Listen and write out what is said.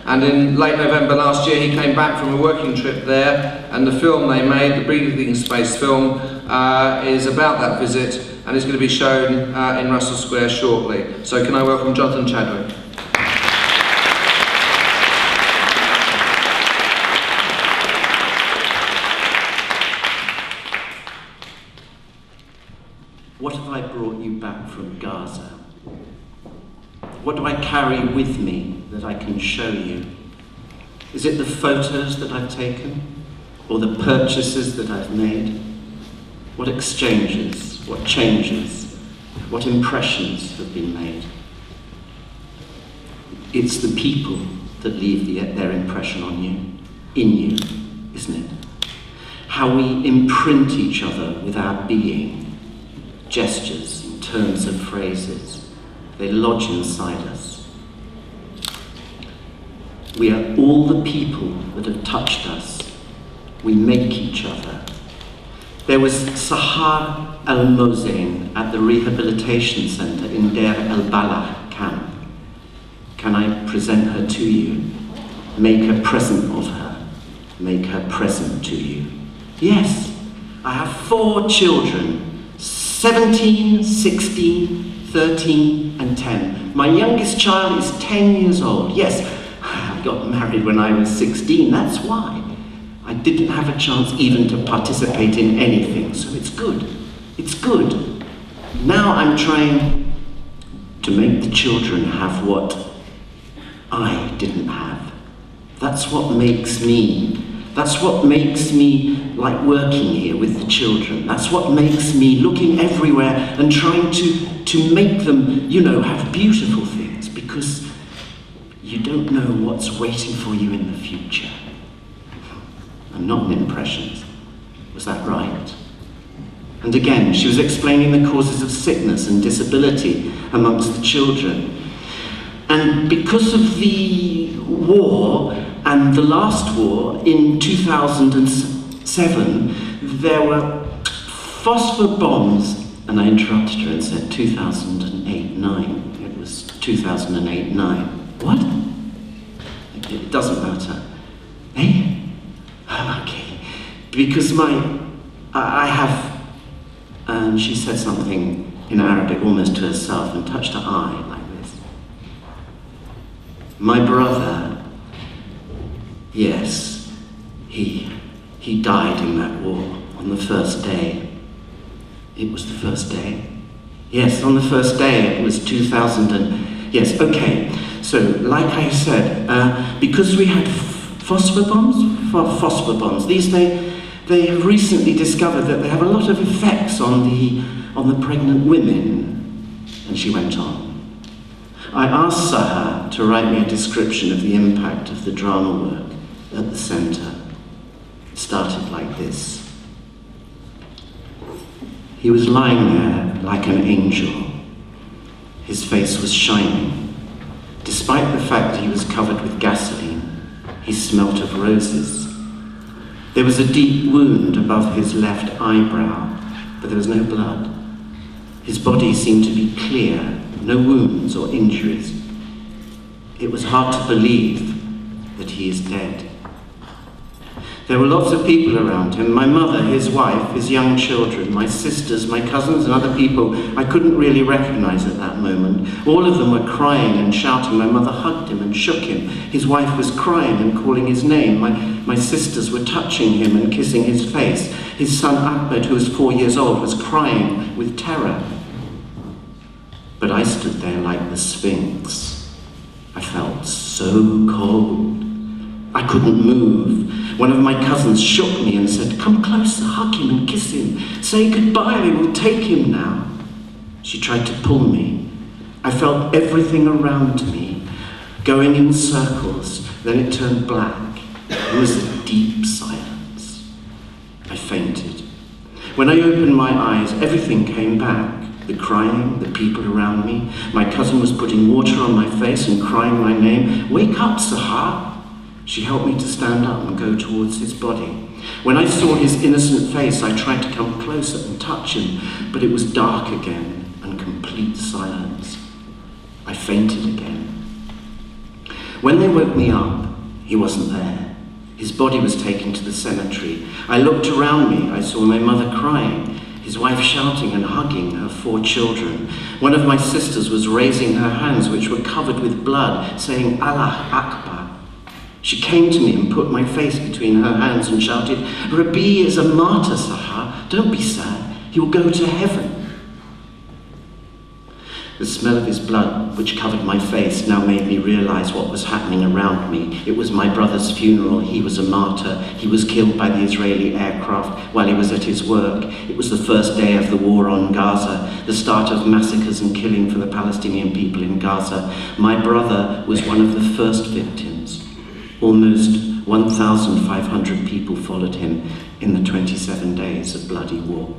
And in late November last year, he came back from a working trip there, and the film they made, the Breathing Space film, is about that visit, and it's going to be shown in Russell Square shortly. So can I welcome Jonathan Chadwick? What have I brought you back from Gaza? What do I carry with me that I can show you? Is it the photos that I've taken? Or the purchases that I've made? What exchanges? What changes? What impressions have been made? It's the people that leave their impression on you, in you, isn't it? How we imprint each other with our being. Gestures and turns of phrases, they lodge inside us. We are all the people that have touched us. We make each other. There was Sahar al-Mozain at the rehabilitation centre in Deir el-Balah camp. Can I present her to you? Make a present of her. Make her present to you. Yes, I have 4 children. 17, 16, 13 and 10. My youngest child is 10 years old. Yes, I got married when I was 16, that's why. I didn't have a chance even to participate in anything, so it's good. It's good. Now I'm trying to make the children have what I didn't have. That's what makes me like working here with the children. That's what makes me looking everywhere and trying to make them, you know, have beautiful things, because you don't know what's waiting for you in the future. I'm not an impressionist. Was that right? And again, she was explaining the causes of sickness and disability amongst the children. And because of the war, and the last war in 2007, there were phosphor bombs, and I interrupted her and said 2008-9. It was 2008-9. What? It doesn't matter. Eh? Oh, okay. Because I have, and she said something in Arabic almost to herself and touched her eye like this. My brother, yes, he died in that war on the first day. It was the first day. Yes, on the first day, it was 2000 yes, okay. So, like I said, because we had phosphor bombs, these they have recently discovered that they have a lot of effects on the pregnant women. And she went on. I asked Sahar to write me a description of the impact of the drama work at the centre. It started like this. He was lying there like an angel. His face was shining. Despite the fact he was covered with gasoline, he smelt of roses. There was a deep wound above his left eyebrow, but there was no blood. His body seemed to be clear, no wounds or injuries. It was hard to believe that he is dead. There were lots of people around him, my mother, his wife, his young children, my sisters, my cousins and other people I couldn't really recognize at that moment. All of them were crying and shouting. My mother hugged him and shook him. His wife was crying and calling his name. My sisters were touching him and kissing his face. His son Ahmed, who was 4 years old, was crying with terror. But I stood there like the Sphinx. I felt so cold. I couldn't move. One of my cousins shook me and said, "Come closer, hug him and kiss him. Say goodbye, they will take him now." She tried to pull me. I felt everything around me going in circles. Then it turned black. It was a deep silence. I fainted. When I opened my eyes, everything came back. The crying, the people around me. My cousin was putting water on my face and crying my name. "Wake up, Sahar." She helped me to stand up and go towards his body. When I saw his innocent face, I tried to come closer and touch him, but it was dark again and complete silence. I fainted again. When they woke me up, he wasn't there. His body was taken to the cemetery. I looked around me. I saw my mother crying, his wife shouting and hugging her 4 children. One of my sisters was raising her hands, which were covered with blood, saying, Allah Akbar. She came to me and put my face between her hands and shouted, Rabi is a martyr, Sahar. Don't be sad. He will go to heaven. The smell of his blood, which covered my face, now made me realize what was happening around me. It was my brother's funeral. He was a martyr. He was killed by the Israeli aircraft while he was at his work. It was the first day of the war on Gaza, the start of massacres and killing for the Palestinian people in Gaza. My brother was one of the first victims. Almost 1,500 people followed him in the 27 days of bloody war.